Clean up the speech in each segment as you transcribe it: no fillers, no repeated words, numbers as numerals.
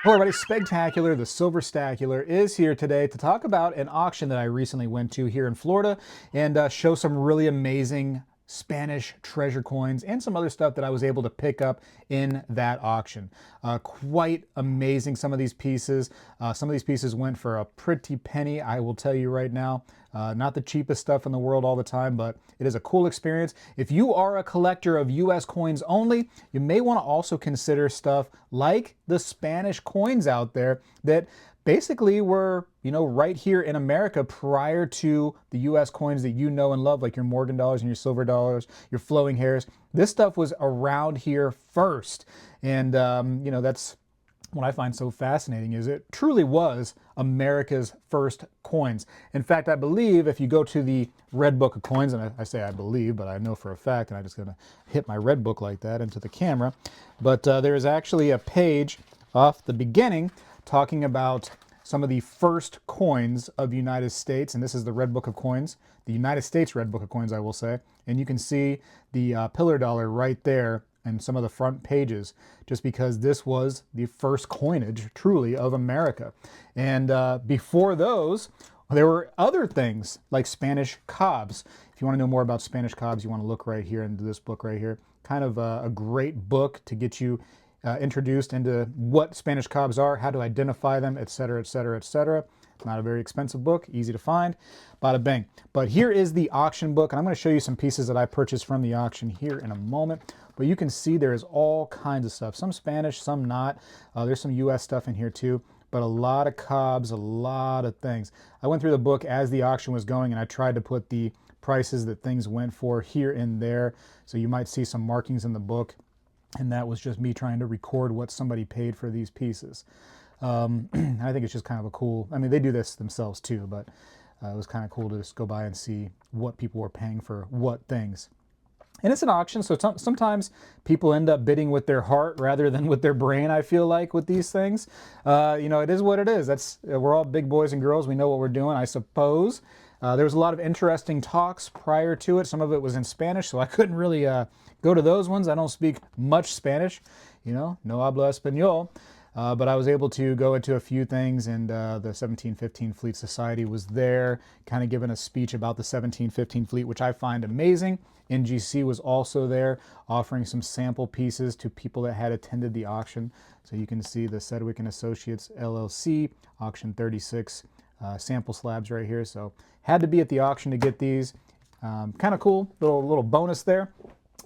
Hello everybody, Spegtacular, the Silver Stacular, is here today to talk about an auction that I recently went to here in Florida and show some really amazing Spanish treasure coins and some other stuff that I was able to pick up in that auction. Quite amazing, some of these pieces. Some of these pieces went for a pretty penny, I will tell you right now. Not the cheapest stuff in the world all the time, but it is a cool experience. If you are a collector of US coins only, you may want to also consider stuff like the Spanish coins out there that basically were, right here in America prior to the US coins that you know and love, like your Morgan dollars and your silver dollars, your flowing hairs. This stuff was around here first. And, that's what I find so fascinating is it truly was America's first coins. In fact, I believe if you go to the Red Book of Coins, and I say I believe, but I know for a fact, and I'm just going to hit my red book like that into the camera, but there is actually a page off the beginning talking about some of the first coins of the United States, and this is the Red Book of Coins, the United States Red Book of Coins, I will say, and you can see the pillar dollar right there and some of the front pages, just because this was the first coinage, truly, of America. And before those, there were other things like Spanish cobs. If you want to know more about Spanish cobs, you want to look right here into this book right here. Kind of a great book to get you introduced into what Spanish cobs are, how to identify them, etc., etc., etc. Not a very expensive book, easy to find, bada bang. But here is the auction book, and I'm going to show you some pieces that I purchased from the auction here in a moment. But you can see there is all kinds of stuff, some Spanish, some not. There's some US stuff in here too, but a lot of cobs, a lot of things. I went through the book as the auction was going, and I tried to put the prices that things went for here and there. So you might see some markings in the book, and that was just me trying to record what somebody paid for these pieces. I think it's just kind of a cool, I mean, they do this themselves too, but it was kind of cool to just go by and see what people were paying for what things. And it's an auction, so sometimes people end up bidding with their heart rather than with their brain, I feel like, with these things. It is what it is. We're all big boys and girls. We know what we're doing, I suppose. There was a lot of interesting talks prior to it. Some of it was in Spanish, so I couldn't really go to those ones. I don't speak much Spanish, no habla español. But I was able to go into a few things, and the 1715 Fleet Society was there, kind of giving a speech about the 1715 fleet, which I find amazing. NGC was also there, offering some sample pieces to people that had attended the auction. So you can see the Sedgwick and Associates LLC, auction 36 sample slabs right here. So had to be at the auction to get these. Kind of cool, little bonus there.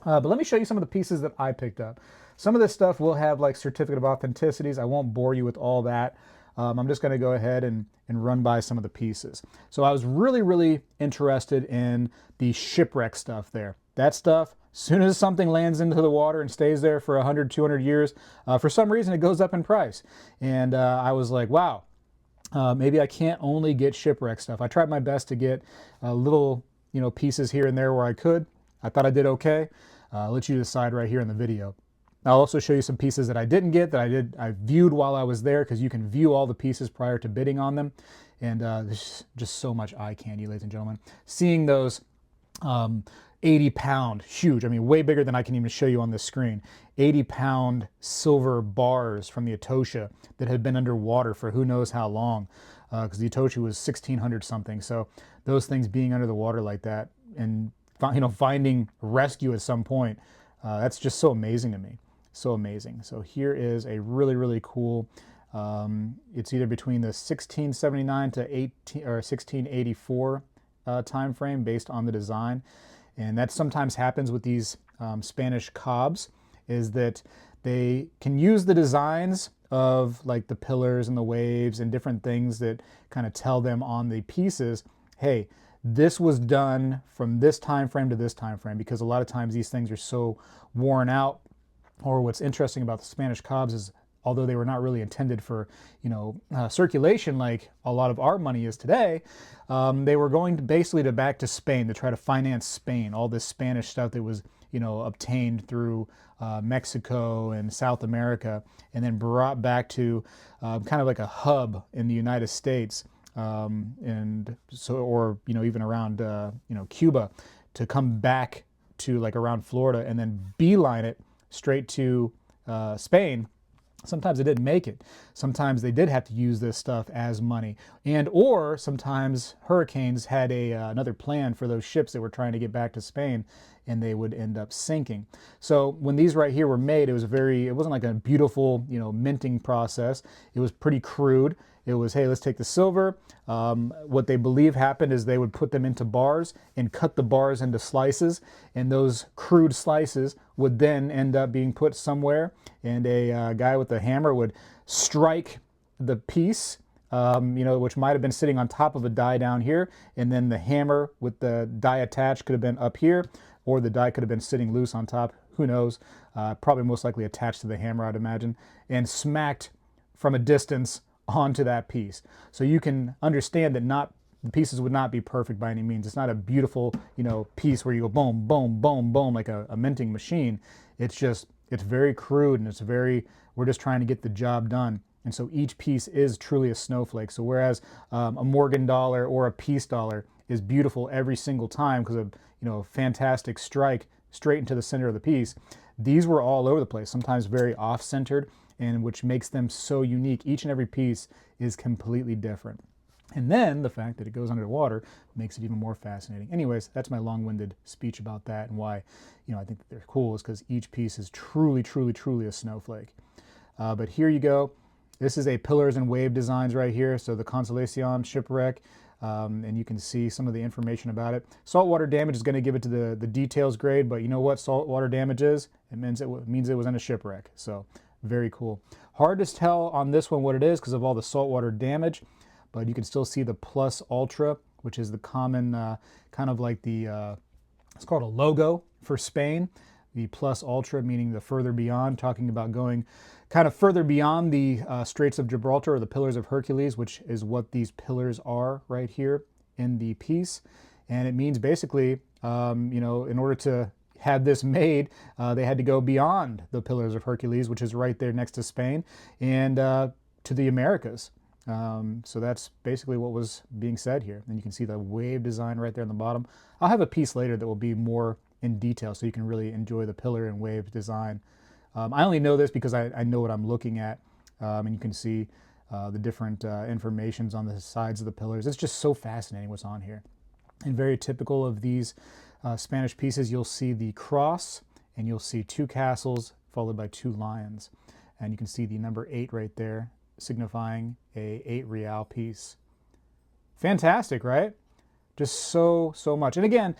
But let me show you some of the pieces that I picked up. Some of this stuff will have like certificate of authenticities. I won't bore you with all that. I'm just going to go ahead and run by some of the pieces. So I was really interested in the shipwreck stuff there. That stuff, as soon as something lands into the water and stays there for 100, 200 years, for some reason it goes up in price. And I was like, wow, maybe I can't only get shipwreck stuff. I tried my best to get little pieces here and there where I could. I thought I did okay. I'll let you decide right here in the video. I'll also show you some pieces that I didn't get that I viewed while I was there, because you can view all the pieces prior to bidding on them. And there's just so much eye candy, ladies and gentlemen. Seeing those 80-pound, huge, I mean, way bigger than I can even show you on this screen, 80-pound silver bars from the Etosha that had been underwater for who knows how long, because the Etosha was 1600 something. So those things being under the water like that and finding rescue at some point, that's just so amazing to me. So amazing. So here is a really cool, it's either between the 1679 to 1684 time frame based on the design. And that sometimes happens with these Spanish cobs, is that they can use the designs of like the pillars and the waves and different things that kind of tell them on the pieces, hey, this was done from this time frame to this time frame, because a lot of times these things are so worn out. Or what's interesting about the Spanish cobs is, although they were not really intended for circulation like a lot of our money is today, they were going to basically back to Spain to try to finance Spain, all this Spanish stuff that was obtained through Mexico and South America, and then brought back to kind of like a hub in the United States, and so, or even around Cuba, to come back to like around Florida and then beeline it straight to Spain Sometimes they didn't make it. Sometimes they did have to use this stuff as money. And or sometimes hurricanes had another plan for those ships that were trying to get back to Spain, and they would end up sinking. So when these right here were made, it wasn't like a beautiful, minting process. It was pretty crude. It was, hey, let's take the silver. What they believe happened is they would put them into bars and cut the bars into slices, and those crude slices would then end up being put somewhere, and a guy with a hammer would strike the piece, which might have been sitting on top of a die down here, and then the hammer with the die attached could have been up here, or the die could have been sitting loose on top, who knows, probably most likely attached to the hammer, I'd imagine, and smacked from a distance onto that piece. So you can understand that the pieces would not be perfect by any means. It's not a beautiful, piece where you go boom, boom, boom, boom, like a minting machine. It's very crude, and we're just trying to get the job done. And so each piece is truly a snowflake. So whereas a Morgan dollar or a peace dollar is beautiful every single time because of, a fantastic strike straight into the center of the piece, these were all over the place, sometimes very off-centered, and which makes them so unique. Each and every piece is completely different. And then the fact that it goes underwater makes it even more fascinating. Anyways, that's my long-winded speech about that, and why, I think that they're cool, is because each piece is truly, truly, truly a snowflake. But here you go. This is a pillars and wave designs right here. So the Constellation shipwreck, and you can see some of the information about it. Saltwater damage is going to give it to the details grade, but you know what saltwater damage is? It means it was in a shipwreck. So very cool. Hard to tell on this one what it is because of all the saltwater damage, but you can still see the Plus Ultra, which is the common kind of like it's called a logo for Spain. The Plus Ultra meaning the further beyond, talking about going kind of further beyond the Straits of Gibraltar or the Pillars of Hercules, which is what these pillars are right here in the piece. And it means basically, in order to had this made, they had to go beyond the Pillars of Hercules, which is right there next to Spain, and to the Americas. So that's basically what was being said here. And you can see the wave design right there on the bottom. I'll have a piece later that will be more in detail so you can really enjoy the pillar and wave design. I only know this because I know what I'm looking at, and you can see the different informations on the sides of the pillars. It's just so fascinating what's on here. And very typical of these Spanish pieces, you'll see the cross, and you'll see 2 castles followed by 2 lions. And you can see the number 8 right there, signifying a 8 real piece. Fantastic, right? Just so much. And again,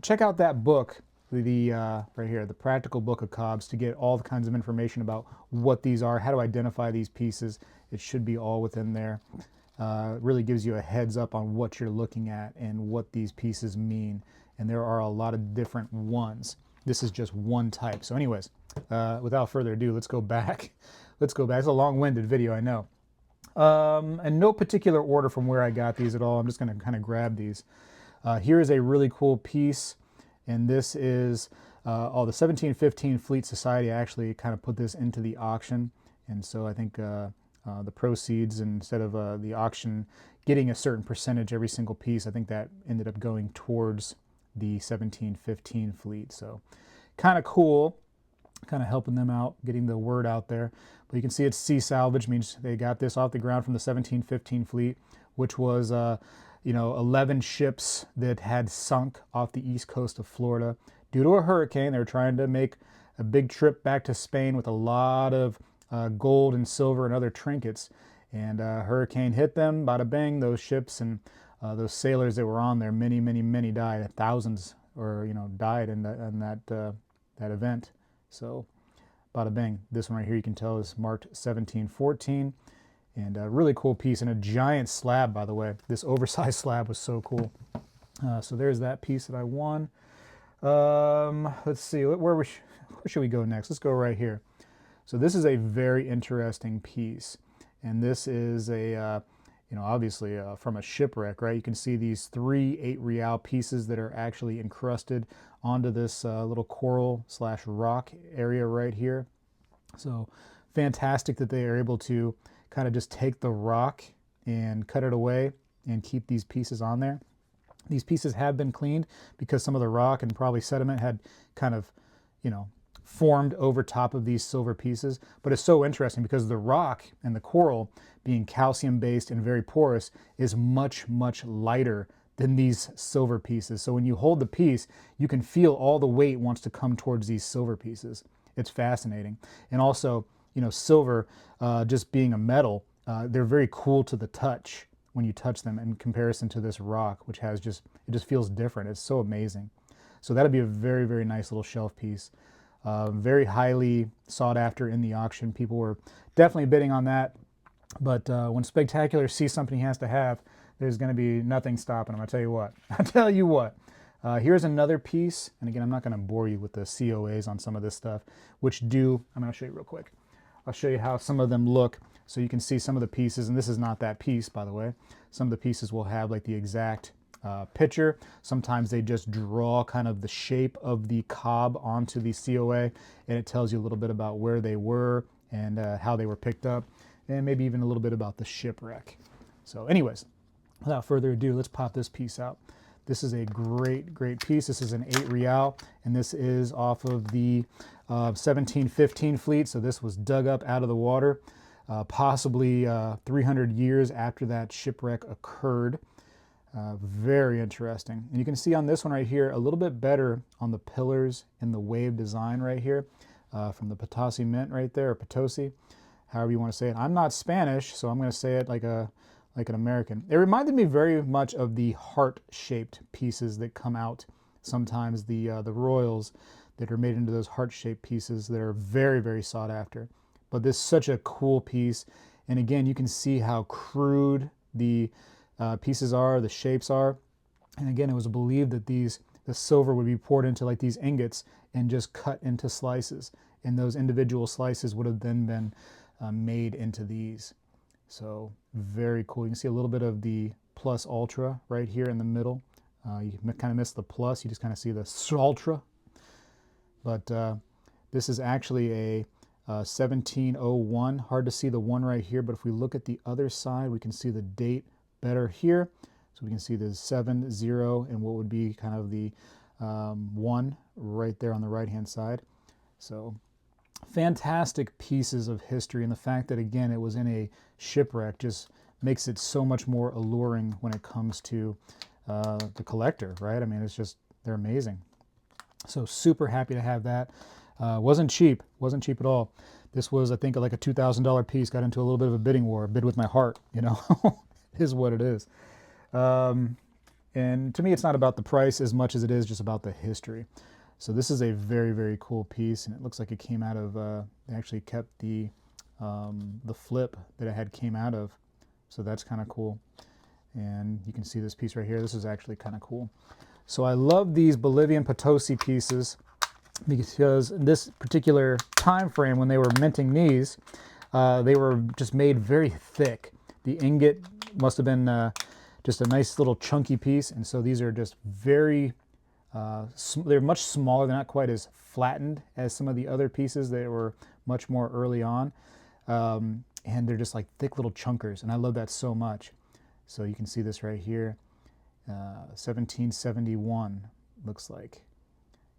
check out that book, right here, the Practical Book of Cobs, to get all the kinds of information about what these are, how to identify these pieces. It should be all within there. It really gives you a heads up on what you're looking at and what these pieces mean. And there are a lot of different ones. This is just one type. So anyways, without further ado, let's go back. Let's go back. It's a long-winded video, I know. In no particular order from where I got these at all. I'm just going to kind of grab these. Here is a really cool piece, and this is the 1715 Fleet Society actually kind of put this into the auction, and so I think the proceeds, instead of the auction getting a certain percentage every single piece, I think that ended up going towards the 1715 fleet. So kind of cool, kind of helping them out, getting the word out there. But you can see it's sea salvage, means they got this off the ground from the 1715 fleet, which was 11 ships that had sunk off the east coast of Florida due to a hurricane. They were trying to make a big trip back to Spain with a lot of gold and silver and other trinkets, and a hurricane hit them, bada bang, those ships and those sailors that were on there, many died. Thousands died in that event. So bada bang. This one right here you can tell is marked 1714, and a really cool piece, and a giant slab, by the way. This oversized slab was so cool. So there's that piece that I won. Let's see, where should we go next? Let's go right here. So this is a very interesting piece, and this is a obviously from a shipwreck, right? You can see these 3 8 real pieces that are actually encrusted onto this little coral / rock area right here. So fantastic that they are able to kind of just take the rock and cut it away and keep these pieces on there. These pieces have been cleaned because some of the rock and probably sediment had kind of, formed over top of these silver pieces. But it's so interesting because the rock and the coral, being calcium based and very porous, is much, much lighter than these silver pieces. So when you hold the piece, you can feel all the weight wants to come towards these silver pieces. It's fascinating. And also, you know, silver, just being a metal, they're very cool to the touch when you touch them in comparison to this rock, which has just, it just feels different. It's so amazing. So that'd be a very, very nice little shelf piece. Very highly sought after in the auction. People were definitely bidding on that. But when Spegtacular sees something he has to have, there's going to be nothing stopping him. I tell you what. I tell you what. Here's another piece. And again, I'm not going to bore you with the COAs on some of this stuff, which do, I'm going to show you real quick. I'll show you how some of them look so you can see some of the pieces. And this is not that piece, by the way. Some of the pieces will have like the exact picture. Sometimes they just draw kind of the shape of the cob onto the COA, and it tells you a little bit about where they were and how they were picked up, and maybe even a little bit about the shipwreck. So anyways, without further ado, let's pop this piece out. This is a great, great piece. This is an 8 real, and this is off of the 1715 fleet. So this was dug up out of the water, possibly 300 years after that shipwreck occurred. Very interesting. And you can see on this one right here, a little bit better on the pillars in the wave design right here, from the Potosi Mint right there, or Potosi, however you want to say it. I'm not Spanish, so I'm going to say it like an American. It reminded me very much of the heart-shaped pieces that come out sometimes, the royals that are made into those heart-shaped pieces that are very, very sought after. But this is such a cool piece. And again, you can see how crude the pieces are, the shapes are. And again, it was believed that the silver would be poured into like these ingots and just cut into slices. And those individual slices would have then been made into these. So very cool. You can see a little bit of the plus ultra right here in the middle. You kind of miss the plus, you just kind of see the ultra. But this is actually a 1701. Hard to see the 1 right here, but if we look at the other side, we can see the date better here. So we can see the 70 and what would be kind of the 1 right there on the right hand side. So fantastic pieces of history, and the fact that again it was in a shipwreck just makes it so much more alluring when it comes to the collector, right? I mean, it's just, they're amazing. So super happy to have that. Wasn't cheap at all. This was, I think, like a $2,000 piece. Got into a little bit of a bidding war, bid with my heart, you know. Is what it is. And to me, it's not about the price as much as it is just about the history. So this is a very, very cool piece, and it looks like it came out of, they actually kept the flip that it had came out of. So that's kind of cool. And you can see this piece right here. This is actually kind of cool. So I love these Bolivian Potosi pieces because in this particular time frame when they were minting these, they were just made very thick. The ingot must have been just a nice little chunky piece, and so these are just very, they're much smaller. They're not quite as flattened as some of the other pieces that were much more early on, and they're just like thick little chunkers, and I love that so much. So you can see this right here, 1771 looks like,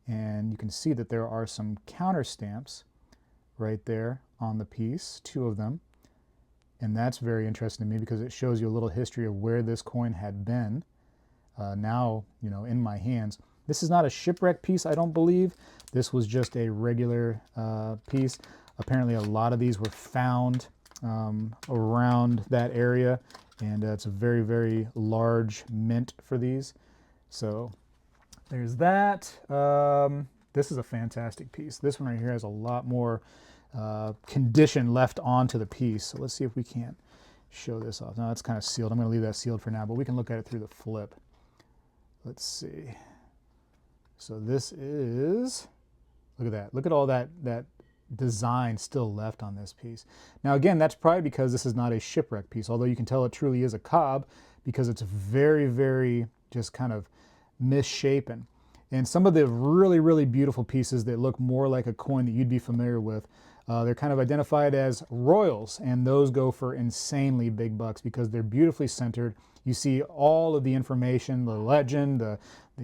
and you can see that there are some counter stamps right there on the piece, 2 of them. And that's very interesting to me because it shows you a little history of where this coin had been. Now, you know, in my hands. This is not a shipwreck piece, I don't believe. This was just a regular piece. Apparently a lot of these were found around that area, and it's a very, very large mint for these. So there's that. This is a fantastic piece. This one right here has a lot more condition left onto the piece. So let's see if we can't show this off. Now it's kind of sealed. I'm going to leave that sealed for now, but we can look at it through the flip. Let's see. So this is, look at that. Look at all that design still left on this piece. Now again, that's probably because this is not a shipwreck piece, although you can tell it truly is a cob because it's very, very just kind of misshapen. And some of the really, really beautiful pieces that look more like a coin that you'd be familiar with, they're kind of identified as royals, and those go for insanely big bucks because they're beautifully centered. You see all of the information, the legend, the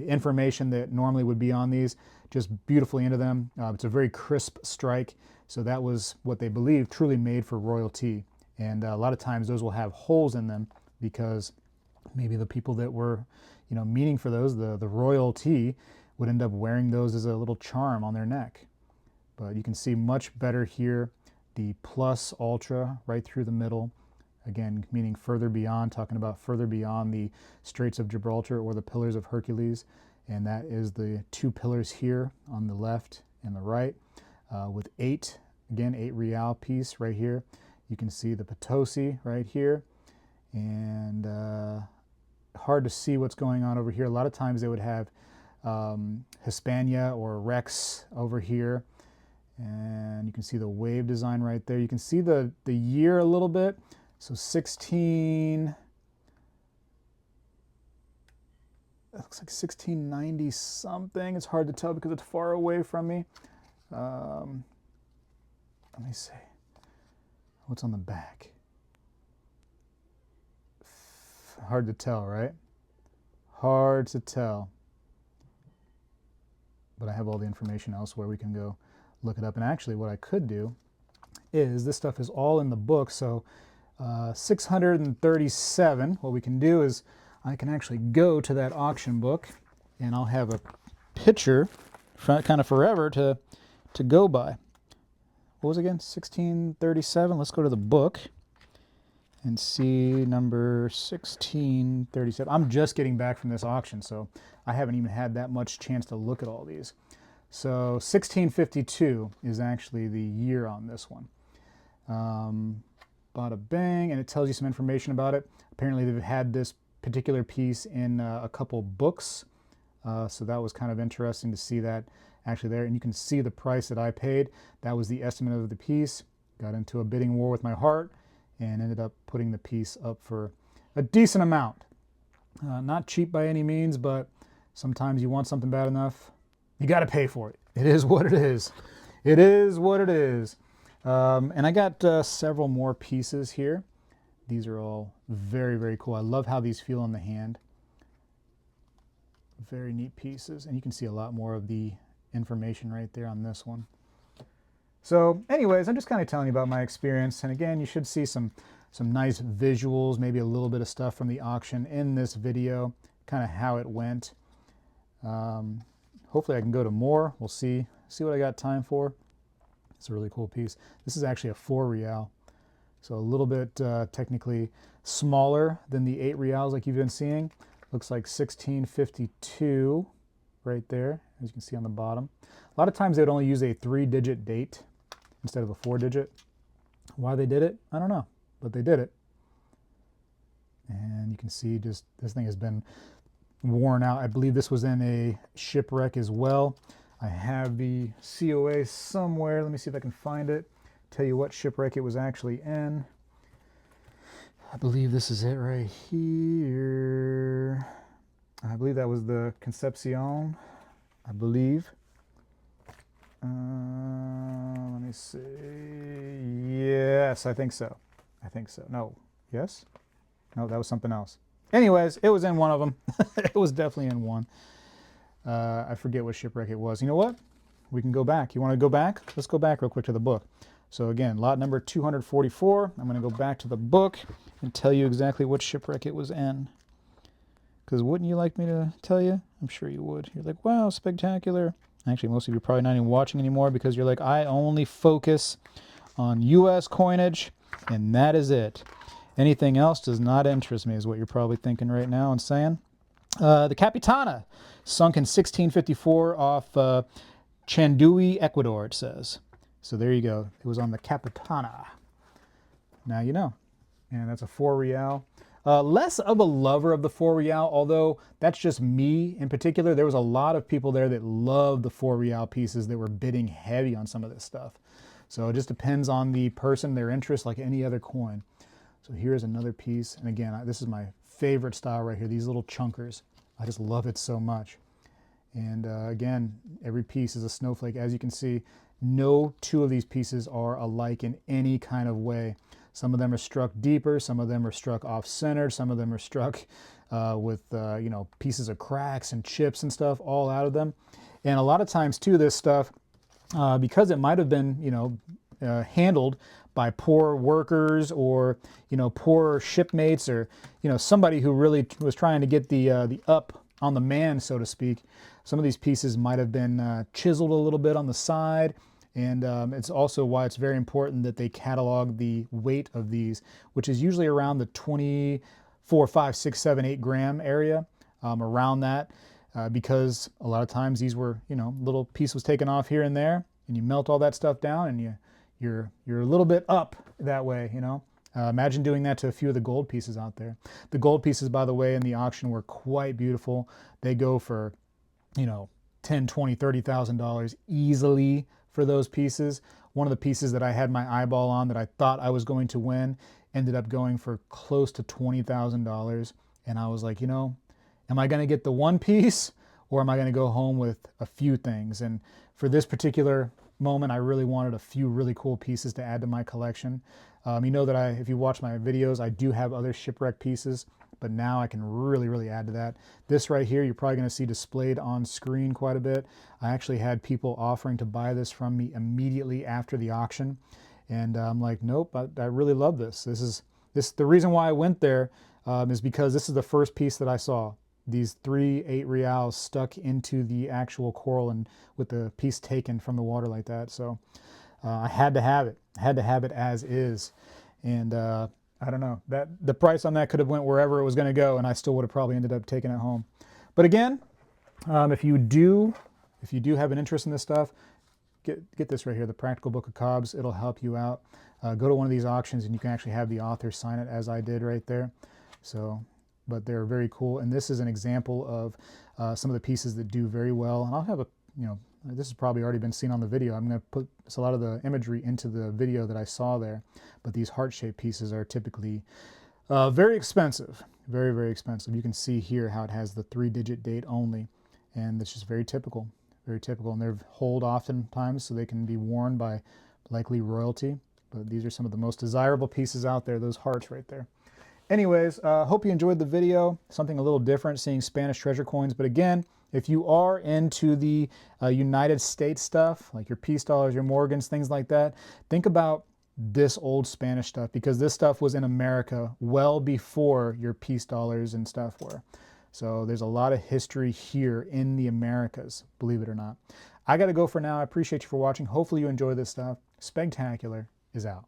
information that normally would be on these, just beautifully into them. It's a very crisp strike, so that was what they believe truly made for royalty. And a lot of times those will have holes in them because maybe the people that were, you know, meaning for those, the royalty, would end up wearing those as a little charm on their neck. But you can see much better here, the plus ultra right through the middle. Again, meaning further beyond, talking about further beyond the Straits of Gibraltar or the Pillars of Hercules. And that is the two pillars here on the left and the right with 8, again, 8 real piece right here. You can see the Potosi right here. And hard to see what's going on over here. A lot of times they would have Hispania or Rex over here. And you can see the wave design right there. You can see the year a little bit. So 16, it looks like 1690 something. It's hard to tell because it's far away from me. Let me see. What's on the back? Hard to tell, right? Hard to tell. But I have all the information elsewhere. We can go look it up. And actually what I could do is, this stuff is all in the book, so 637, what we can do is I can actually go to that auction book and I'll have a picture kind of forever to go by. What was it again? 1637. Let's go to the book and see number 1637. I'm just getting back from this auction, so I haven't even had that much chance to look at all these. So 1652 is actually the year on this one. Bada bang, and it tells you some information about it. Apparently they've had this particular piece in a couple books, so that was kind of interesting to see that actually there. And you can see the price that I paid. That was the estimate of the piece. Got into a bidding war with my heart and ended up putting the piece up for a decent amount. Not cheap by any means, but sometimes you want something bad enough, you got to pay for it. It is what it is. It is what it is. And I got several more pieces here. These are all very, very cool. I love how these feel on the hand. Very neat pieces. And you can see a lot more of the information right there on this one. So anyways, I'm just kind of telling you about my experience. And again, you should see some nice visuals, maybe a little bit of stuff from the auction in this video, kind of how it went. Hopefully I can go to more. We'll see what I got time for. It's a really cool piece. This is actually a 4 real, so a little bit technically smaller than the 8 reals like you've been seeing. Looks like 1652 right there, as you can see on the bottom. A lot of times they would only use a 3-digit date instead of a 4-digit. Why they did it, I don't know, but they did it. And you can see just this thing has been worn out. I believe this was in a shipwreck as well. I have the COA somewhere. Let me see if I can find it. Tell you what shipwreck it was actually in. I believe this is it right here. I believe that was the Concepcion, I believe. Let me see. Yes, I think so. I think so. No. Yes? No, that was something else. Anyways, it was in one of them. It was definitely in one. I forget what shipwreck it was. You know what? We can go back. You want to go back? Let's go back real quick to the book. So again, lot number 244. I'm going to go back to the book and tell you exactly what shipwreck it was in. Because wouldn't you like me to tell you? I'm sure you would. You're like, wow, spectacular. Actually, most of you are probably not even watching anymore because you're like, I only focus on U.S. coinage, and that is it. Anything else does not interest me, is what you're probably thinking right now and saying. The Capitana, sunk in 1654 off Chandui, Ecuador, it says. So there you go. It was on the Capitana. Now you know. And that's a 4 real. Less of a lover of the 4 real, although that's just me in particular. There was a lot of people there that loved the 4 real pieces that were bidding heavy on some of this stuff. So it just depends on the person, their interest, like any other coin. So here's another piece. And again, this is my favorite style right here, these little chunkers. I just love it so much. And again, every piece is a snowflake. As you can see, no two of these pieces are alike in any kind of way. Some of them are struck deeper, some of them are struck off-center, some of them are struck with you know, pieces of cracks and chips and stuff all out of them. And a lot of times too, this stuff, because it might have been, you know, handled by poor workers, or, you know, poor shipmates, or, you know, somebody who really was trying to get the up on the man, so to speak. Some of these pieces might have been chiseled a little bit on the side. And it's also why it's very important that they catalog the weight of these, which is usually around the 24, 5, 6, 7, 8 gram area, around that, because a lot of times these were, you know, little piece was taken off here and there, and you melt all that stuff down, and you're a little bit up that way, you know. Imagine doing that to a few of the gold pieces out there. The gold pieces, by the way, in the auction were quite beautiful. They go for, you know, $10, $20, $30,000 easily for those pieces. One of the pieces that I had my eyeball on that I thought I was going to win ended up going for close to $20,000. And I was like, you know, am I going to get the one piece, or am I going to go home with a few things? And for this particular moment, I really wanted a few really cool pieces to add to my collection. You know that if you watch my videos, I do have other shipwreck pieces, but now I can really add to that. This right here, you're probably going to see displayed on screen quite a bit. I actually had people offering to buy this from me immediately after the auction, and I'm like, nope, I really love this. The reason why I went there is because this is the first piece that I saw. These 3 8 reals stuck into the actual coral, and with the piece taken from the water like that. So I had to have it. I had to have it as is. And I don't know, that the price on that could have went wherever it was going to go, and I still would have probably ended up taking it home. But again, if you do have an interest in this stuff, get this right here, the Practical Book of Cobbs. It'll help you out. Go to one of these auctions, and you can actually have the author sign it, as I did right there. So, but they're very cool, and this is an example of some of the pieces that do very well. And I'll have a, you know, this has probably already been seen on the video. I'm going to put a lot of the imagery into the video that I saw there. But these heart-shaped pieces are typically very expensive, very expensive. You can see here how it has the 3-digit date only, and it's just very typical, and they're holed oftentimes, so they can be worn by likely royalty. But these are some of the most desirable pieces out there, those hearts right there. Anyways, hope you enjoyed the video. Something a little different, seeing Spanish treasure coins. But again, if you are into the United States stuff, like your peace dollars, your Morgans, things like that, think about this old Spanish stuff, because this stuff was in America well before your peace dollars and stuff were. So there's a lot of history here in the Americas, believe it or not. I got to go for now. I appreciate you for watching. Hopefully you enjoy this stuff. Spegtacular is out.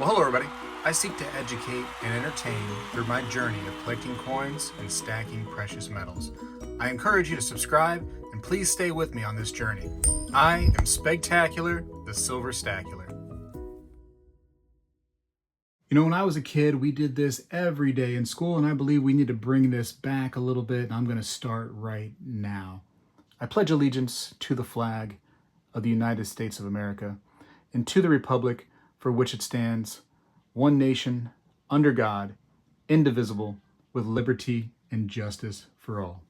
Well, hello everybody. I seek to educate and entertain through my journey of collecting coins and stacking precious metals. I encourage you to subscribe and please stay with me on this journey. I am Spegtacular, the Silver Stacular. You know, when I was a kid, we did this every day in school, and I believe we need to bring this back a little bit, and I'm going to start right now. I pledge allegiance to the flag of the United States of America and to the republic for which it stands, one nation, under God, indivisible, with liberty and justice for all.